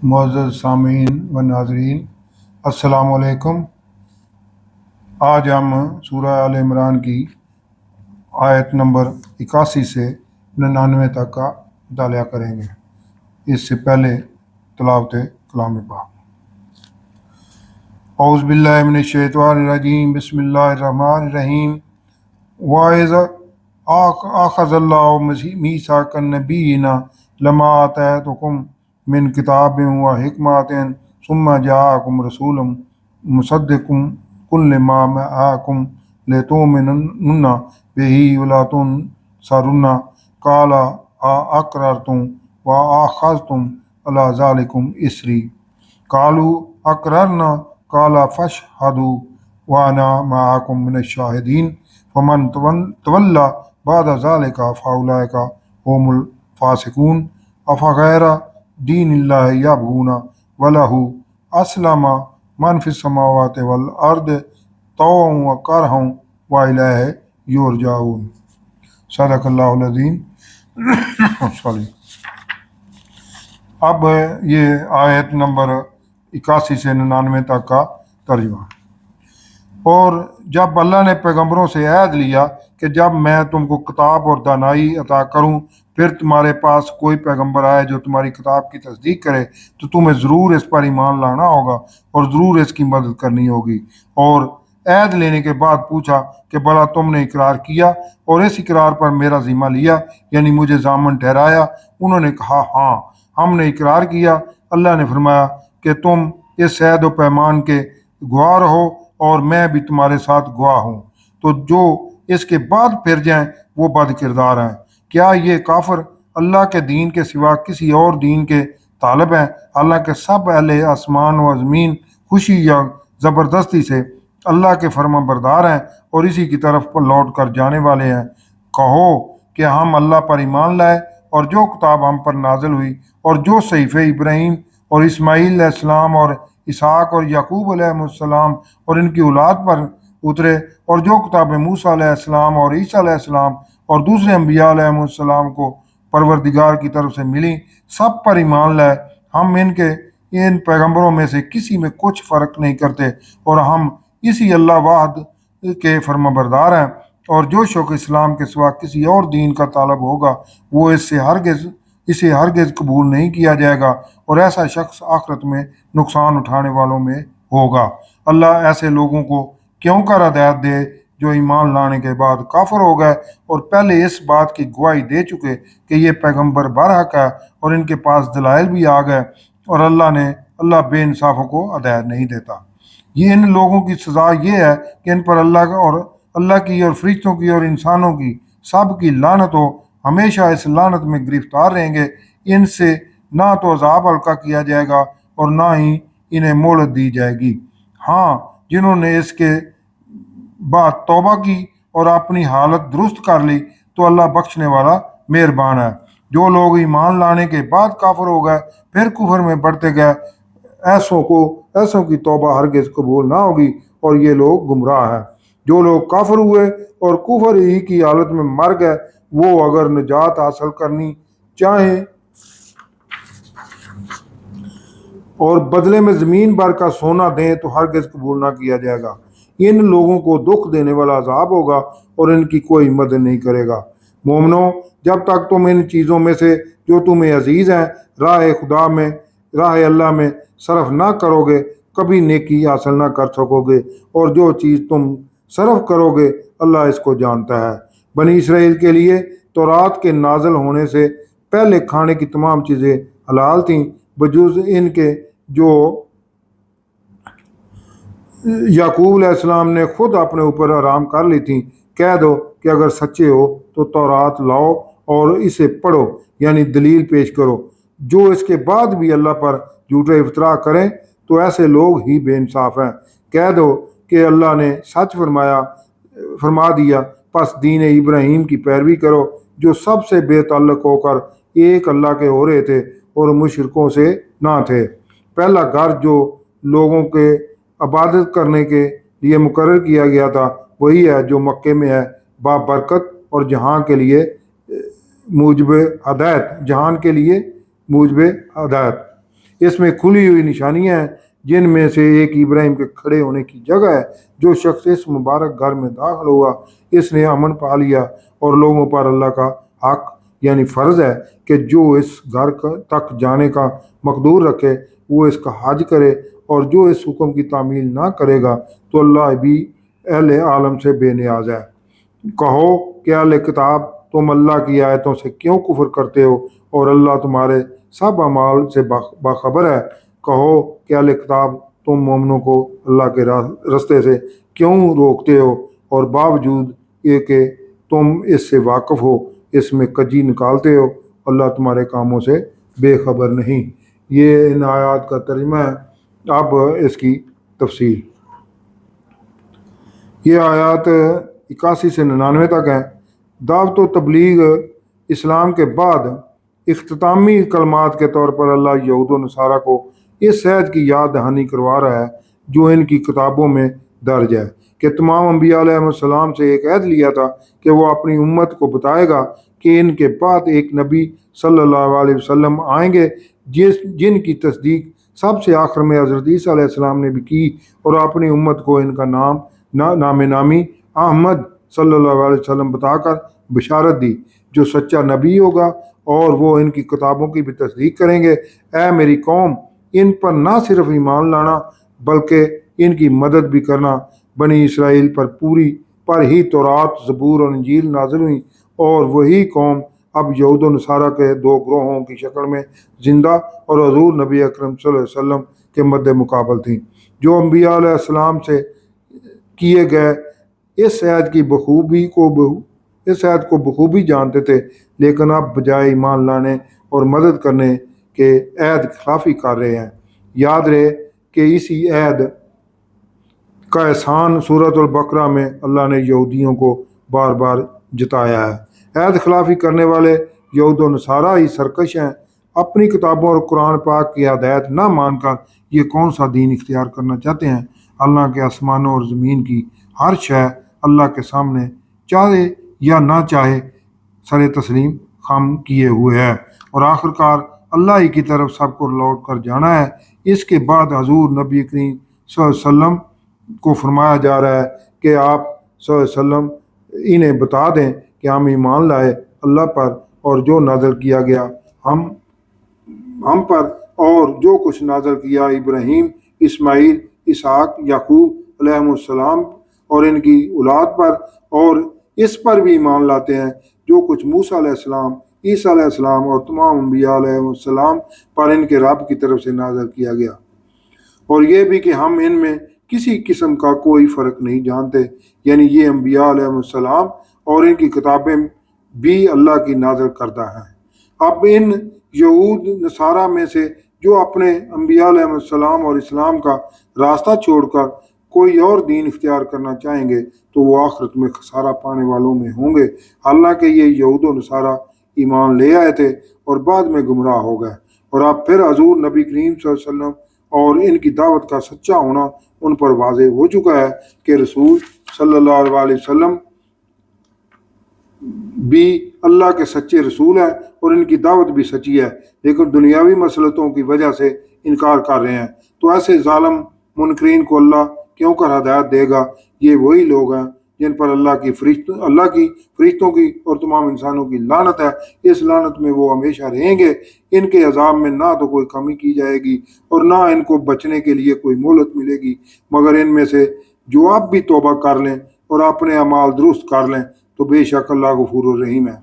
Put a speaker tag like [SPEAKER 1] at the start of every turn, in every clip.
[SPEAKER 1] معزز سامعین و ناظرین، السلام علیکم۔ آج ہم سورہ آل عمران کی آیت نمبر 81 سے 99 تک کا مطالعہ کریں گے۔ اس سے پہلے تلاوت کلام پاک۔ اعوذ باللہ من الشیطان الرجیم، بسم اللہ الرحمن الرحیم۔ وَإِذْ أَخَذَ اللَّهُ مِيثَاقَ النَّبِيِّينَ لَمَا آتَيْتُكُم من کتاب و حکمت ثم جاءکم رسول مصدق لما معکم لتؤمنن به ولتنصرن قال اقررتم واخذتم على ذلكم اصری قالوا اقررنا قال فاشهدوا وانا معكم من الشاهدين فمن تولى بعد ذلك فاولئک هم الفاسقون افغیر دین اللہ یبغون وَلَهُ أَسْلَمَ مَنْ فِي السَّمَاوَاتِ وَالْأَرْضِ طَوْعًا وَكَرْهًا وَإِلَيْهِ يُرْجَعُونَ۔ صدق اللہ العظیم۔ اب یہ آیت نمبر 81 سے 99 تک کا ترجمہ۔ اور جب اللہ نے پیغمبروں سے عہد لیا کہ جب میں تم کو کتاب اور دانائی عطا کروں، پھر تمہارے پاس کوئی پیغمبر آئے جو تمہاری کتاب کی تصدیق کرے، تو تمہیں ضرور اس پر ایمان لانا ہوگا اور ضرور اس کی مدد کرنی ہوگی۔ اور عہد لینے کے بعد پوچھا کہ بھلا تم نے اقرار کیا اور اس اقرار پر میرا ذمہ لیا، یعنی مجھے ضامن ٹھہرایا؟ انہوں نے کہا ہاں، ہم نے اقرار کیا۔ اللہ نے فرمایا کہ تم اس عہد و پیمان کے گواہ رہو اور میں بھی تمہارے ساتھ گواہ ہوں۔ تو جو اس کے بعد پھر جائیں وہ بد کردار ہیں۔ کیا یہ کافر اللہ کے دین کے سوا کسی اور دین کے طالب ہیں، حالانکہ سب اہل آسمان و زمین خوشی یا زبردستی سے اللہ کے فرما بردار ہیں اور اسی کی طرف پر لوٹ کر جانے والے ہیں؟ کہو کہ ہم اللہ پر ایمان لائے اور جو کتاب ہم پر نازل ہوئی اور جو صحیفے ابراہیم اور اسماعیل علیہ السلام اور اسحاق اور یعقوب علیہ السلام اور ان کی اولاد پر اترے، اور جو کتاب موسیٰ علیہ السلام اور عیسیٰ علیہ السلام اور دوسرے انبیاء علیہ السلام کو پروردگار کی طرف سے ملی، سب پر ایمان لائے۔ ہم ان پیغمبروں میں سے کسی میں کچھ فرق نہیں کرتے اور ہم اسی اللہ واحد کے فرما بردار ہیں۔ اور جو شخص اسلام کے سوا کسی اور دین کا طالب ہوگا وہ اسے ہرگز قبول نہیں کیا جائے گا، اور ایسا شخص آخرت میں نقصان اٹھانے والوں میں ہوگا۔ اللہ ایسے لوگوں کو کیوں کر ہدایت دے جو ایمان لانے کے بعد کافر ہو گئے اور پہلے اس بات کی گواہی دے چکے کہ یہ پیغمبر برحق ہے اور ان کے پاس دلائل بھی آ گئے، اور اللہ بے انصافوں کو ہدایت نہیں دیتا۔ یہ ان لوگوں کی سزا یہ ہے کہ ان پر اللہ کی اور فرشتوں کی اور انسانوں کی سب کی لعنت ہو، ہمیشہ اس لعنت میں گرفتار رہیں گے۔ ان سے نہ تو عذاب ہلکا کیا جائے گا اور نہ ہی انہیں مہلت دی جائے گی۔ ہاں، جنہوں نے اس کے بعد توبہ کی اور اپنی حالت درست کر لی تو اللہ بخشنے والا مہربان ہے۔ جو لوگ ایمان لانے کے بعد کافر ہو گئے پھر کفر میں بڑھتے گئے، ایسوں کی توبہ ہرگز قبول نہ ہوگی اور یہ لوگ گمراہ ہیں۔ جو لوگ کافر ہوئے اور کفر ہی کی حالت میں مر گئے، وہ اگر نجات حاصل کرنی چاہیں اور بدلے میں زمین بھر کا سونا دیں تو ہرگز قبول نہ کیا جائے گا۔ ان لوگوں کو دکھ دینے والا عذاب ہوگا اور ان کی کوئی مدد نہیں کرے گا۔ مومنو، جب تک تم ان چیزوں میں سے جو تمہیں عزیز ہیں راہ اللہ میں صرف نہ کرو گے، کبھی نیکی حاصل نہ کر سکو گے، اور جو چیز تم صرف کرو گے اللہ اس کو جانتا ہے۔ بنی اسرائیل کے لیے تورات کے نازل ہونے سے پہلے کھانے کی تمام چیزیں حلال تھیں بجز ان کے جو یعقوب علیہ السلام نے خود اپنے اوپر حرام کر لی تھیں۔ کہہ دو کہ اگر سچے ہو تو تورات لاؤ اور اسے پڑھو، یعنی دلیل پیش کرو۔ جو اس کے بعد بھی اللہ پر جھوٹے افطرا کریں تو ایسے لوگ ہی بے انصاف ہیں۔ کہہ دو کہ اللہ نے سچ فرما دیا، پس دین ابراہیم کی پیروی کرو، جو سب سے بے تعلق ہو کر ایک اللہ کے ہو رہے تھے اور مشرکوں سے نہ تھے۔ پہلا گھر جو لوگوں کے عبادت کرنے کے لیے مقرر کیا گیا تھا وہی ہے جو مکے میں ہے، بابرکت اور جہان کے لیے موجب ہدایت۔ اس میں کھلی ہوئی نشانیاں ہیں، جن میں سے ایک ابراہیم کے کھڑے ہونے کی جگہ ہے۔ جو شخص اس مبارک گھر میں داخل ہوا، اس نے امن پا لیا، اور لوگوں پر اللہ کا حق یعنی فرض ہے کہ جو اس گھر تک جانے کا مقدور رکھے وہ اس کا حج کرے، اور جو اس حکم کی تعمیل نہ کرے گا تو اللہ بھی اہل عالم سے بے نیاز ہے۔ کہو کہ اہل کتاب، تم اللہ کی آیتوں سے کیوں کفر کرتے ہو اور اللہ تمہارے سب اعمال سے باخبر ہے۔ کہو کہ اہل کتاب، تم مومنوں کو اللہ کے رستے سے کیوں روکتے ہو، اور باوجود یہ کہ تم اس سے واقف ہو اس میں کجی نکالتے ہو، اللہ تمہارے کاموں سے بے خبر نہیں۔ یہ ان آیات کا ترجمہ ہے۔ اب اس کی تفصیل، یہ آیات 81 سے 99 تک ہیں۔ دعوت و تبلیغ اسلام کے بعد اختتامی کلمات کے طور پر اللہ یہود و نصارہ کو اس عہد کی یاد دہانی کروا رہا ہے جو ان کی کتابوں میں درج ہے کہ تمام انبیاء علیہ السلام سے ایک عہد لیا تھا کہ وہ اپنی امت کو بتائے گا کہ ان کے بعد ایک نبی صلی اللہ علیہ وسلم آئیں گے جن کی تصدیق سب سے آخر میں حضرت عیسیٰ علیہ السلام نے بھی کی، اور اپنی امت کو ان کا نام نامی احمد صلی اللہ علیہ وسلم بتا کر بشارت دی جو سچا نبی ہوگا، اور وہ ان کی کتابوں کی بھی تصدیق کریں گے۔ اے میری قوم، ان پر نہ صرف ایمان لانا بلکہ ان کی مدد بھی کرنا۔ بنی اسرائیل پر ہی تورات، زبور اور انجیل نازل ہوئی، اور وہی قوم اب یہود و نصارہ کے دو گروہوں کی شکل میں زندہ اور حضور نبی اکرم صلی اللہ علیہ وسلم کے مد مقابل تھیں، جو انبیاء علیہ السلام سے کیے گئے اس عہد کو بخوبی جانتے تھے، لیکن اب بجائے ایمان لانے اور مدد کرنے کے عہد خلافی کر رہے ہیں۔ یاد رہے کہ اسی عہد کا احسان سورۃ البقرہ میں اللہ نے یہودیوں کو بار بار جتایا ہے۔ عہد خلافی کرنے والے یہود و نصارہ ہی سرکش ہیں۔ اپنی کتابوں اور قرآن پاک کی ہدایت نہ مان کر یہ کون سا دین اختیار کرنا چاہتے ہیں؟ اللہ کے آسمانوں اور زمین کی ہر شے اللہ کے سامنے چاہے یا نہ چاہے سر تسلیم خم کیے ہوئے ہے، اور آخرکار اللہ ہی کی طرف سب کو لوٹ کر جانا ہے۔ اس کے بعد حضور نبی کریم صلی اللہ علیہ وسلم کو فرمایا جا رہا ہے کہ آپ صلی اللہ علیہ وسلم انہیں بتا دیں کہ ہم ایمان لائے اللہ پر اور جو نازل کیا گیا ہم پر، اور جو کچھ نازل کیا ابراہیم، اسماعیل، اسحاق، یعقوب علیہ السلام اور ان کی اولاد پر، اور اس پر بھی ایمان لاتے ہیں جو کچھ موسیٰ علیہ السلام، عیسیٰ علیہ السلام اور تمام انبیاء علیہ السلام پر ان کے رب کی طرف سے نازل کیا گیا، اور یہ بھی کہ ہم ان میں کسی قسم کا کوئی فرق نہیں جانتے، یعنی یہ انبیاء علیہ السلام اور ان کی کتابیں بھی اللہ کی نازل کردہ ہیں۔ اب ان یہود نصارہ میں سے جو اپنے انبیاء علیہ السلام اور اسلام کا راستہ چھوڑ کر کوئی اور دین اختیار کرنا چاہیں گے تو وہ آخرت میں خسارہ پانے والوں میں ہوں گے، حالانکہ یہ یہود و نصارہ ایمان لے آئے تھے اور بعد میں گمراہ ہو گئے، اور اب پھر حضور نبی کریم صلی اللہ علیہ وسلم اور ان کی دعوت کا سچا ہونا ان پر واضح ہو چکا ہے کہ رسول صلی اللہ علیہ وسلم بھی اللہ کے سچے رسول ہیں اور ان کی دعوت بھی سچی ہے، لیکن دنیاوی مسلطوں کی وجہ سے انکار کر رہے ہیں۔ تو ایسے ظالم منکرین کو اللہ کیوں کر ہدایت دے گا؟ یہ وہی لوگ ہیں جن پر اللہ کی فرشتوں کی اور تمام انسانوں کی لعنت ہے۔ اس لعنت میں وہ ہمیشہ رہیں گے۔ ان کے عذاب میں نہ تو کوئی کمی کی جائے گی اور نہ ان کو بچنے کے لیے کوئی مہلت ملے گی، مگر ان میں سے جو اب بھی توبہ کر لیں اور اپنے اعمال درست کر لیں تو بے شک اللہ غفور الرحیم ہے۔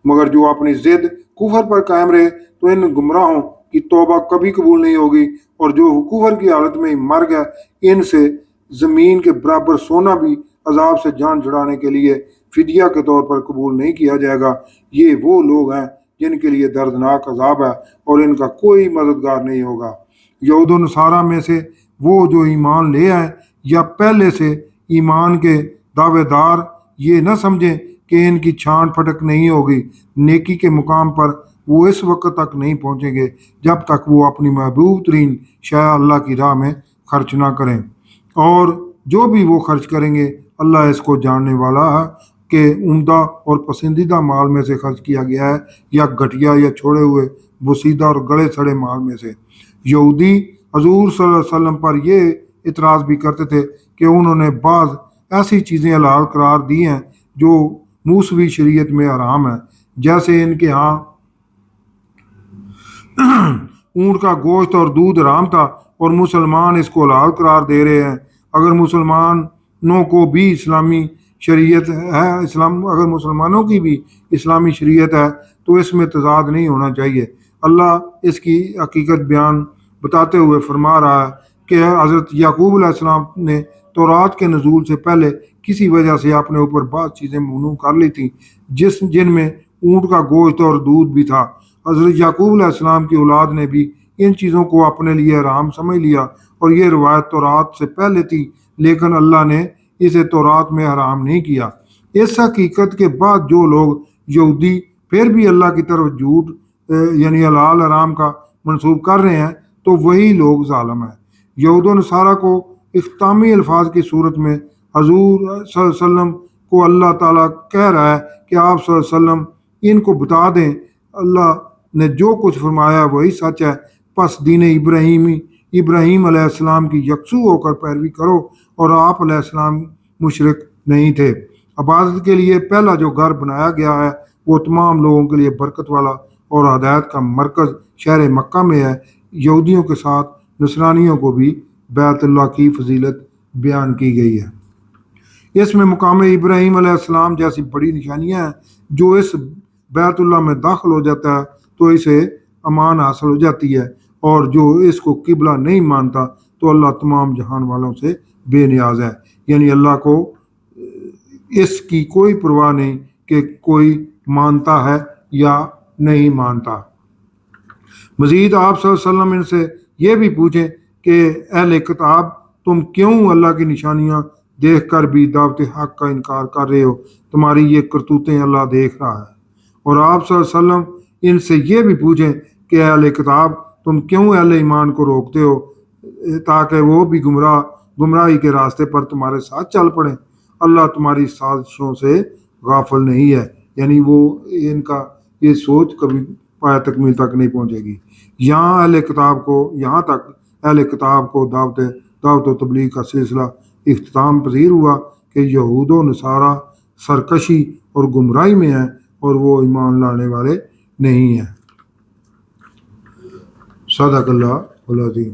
[SPEAKER 1] مگر جو اپنی ضد کفر پر قائم رہے تو ان گمراہوں کی توبہ کبھی قبول نہیں ہوگی، اور جو کفر کی حالت میں مر گئے ان سے زمین کے برابر سونا بھی عذاب سے جان چھڑانے کے لیے فدیہ کے طور پر قبول نہیں کیا جائے گا۔ یہ وہ لوگ ہیں جن کے لیے دردناک عذاب ہے اور ان کا کوئی مددگار نہیں ہوگا۔ یہود و نصارہ میں سے وہ جو ایمان لے آئے یا پہلے سے ایمان کے دعوے دار یہ نہ سمجھیں کہ ان کی چھان پھٹک نہیں ہوگی، نیکی کے مقام پر وہ اس وقت تک نہیں پہنچیں گے جب تک وہ اپنی محبوب ترین شے اللہ کی راہ میں خرچ نہ کریں، اور جو بھی وہ خرچ کریں گے اللہ اس کو جاننے والا ہے کہ عمدہ اور پسندیدہ مال میں سے خرچ کیا گیا ہے یا گھٹیا یا چھوڑے ہوئے بوسیدہ اور گلے سڑے مال میں سے۔ یہودی حضور صلی اللہ علیہ وسلم پر یہ اعتراض بھی کرتے تھے کہ انہوں نے بعض ایسی چیزیں حلال قرار دی ہیں جو موسوی شریعت میں حرام ہیں، جیسے ان کے ہاں اونٹ کا گوشت اور دودھ حرام تھا اور مسلمان اس کو حلال قرار دے رہے ہیں۔ اگر مسلمانوں کو بھی اسلامی شریعت ہے اگر مسلمانوں کی بھی اسلامی شریعت ہے تو اس میں تضاد نہیں ہونا چاہیے۔ اللہ اس کی حقیقت بیان بتاتے ہوئے فرما رہا ہے کہ حضرت یعقوب علیہ السلام نے تورات کے نزول سے پہلے کسی وجہ سے اپنے اوپر بعض چیزیں ممنوع کر لی تھیں، جن میں اونٹ کا گوشت اور دودھ بھی تھا۔ حضرت یعقوب علیہ السلام کی اولاد نے بھی ان چیزوں کو اپنے لیے حرام سمجھ لیا، اور یہ روایت تورات سے پہلے تھی، لیکن اللہ نے اسے تورات میں حرام نہیں کیا۔ اس حقیقت کے بعد جو لوگ یہودی پھر بھی اللہ کی طرف جھوٹ یعنی حلال حرام کا منسوب کر رہے ہیں تو وہی لوگ ظالم ہیں۔ یہود و نصارہ کو اختتامی الفاظ کی صورت میں حضور صلی اللہ علیہ وسلم کو اللہ تعالیٰ کہہ رہا ہے کہ آپ صلی اللہ علیہ وسلم ان کو بتا دیں اللہ نے جو کچھ فرمایا وہی سچ ہے، پس دین ابراہیم علیہ السلام کی یکسو ہو کر پیروی کرو، اور آپ علیہ السلام مشرک نہیں تھے۔ عبادت کے لیے پہلا جو گھر بنایا گیا ہے وہ تمام لوگوں کے لیے برکت والا اور ہدایت کا مرکز شہر مکہ میں ہے۔ یہودیوں کے ساتھ نصرانیوں کو بھی بیت اللہ کی فضیلت بیان کی گئی ہے۔ اس میں مقام ابراہیم علیہ السلام جیسی بڑی نشانیاں ہیں۔ جو اس بیت اللہ میں داخل ہو جاتا ہے تو اسے امان حاصل ہو جاتی ہے، اور جو اس کو قبلہ نہیں مانتا تو اللہ تمام جہان والوں سے بے نیاز ہے، یعنی اللہ کو اس کی کوئی پرواہ نہیں کہ کوئی مانتا ہے یا نہیں مانتا۔ مزید آپ صلی اللہ علیہ وسلم ان سے یہ بھی پوچھیں کہ اہل کتاب تم کیوں اللہ کی نشانیاں دیکھ کر بھی دعوت حق کا انکار کر رہے ہو؟ تمہاری یہ کرتوتیں اللہ دیکھ رہا ہے۔ اور آپ صلی اللہ علیہ وسلم ان سے یہ بھی پوچھیں کہ اہل کتاب تم کیوں اہل ایمان کو روکتے ہو تاکہ وہ بھی گمراہی کے راستے پر تمہارے ساتھ چل پڑیں؟ اللہ تمہاری سازشوں سے غافل نہیں ہے، یعنی وہ ان کا یہ سوچ کبھی پایہ تکمیل تک نہیں پہنچے گی۔ یہاں تک اہل کتاب کو دعوت و تبلیغ کا سلسلہ اختتام پذیر ہوا کہ یہود و نصارہ سرکشی اور گمراہی میں ہیں اور وہ ایمان لانے والے نہیں ہیں۔ صدق اللہ العظیم۔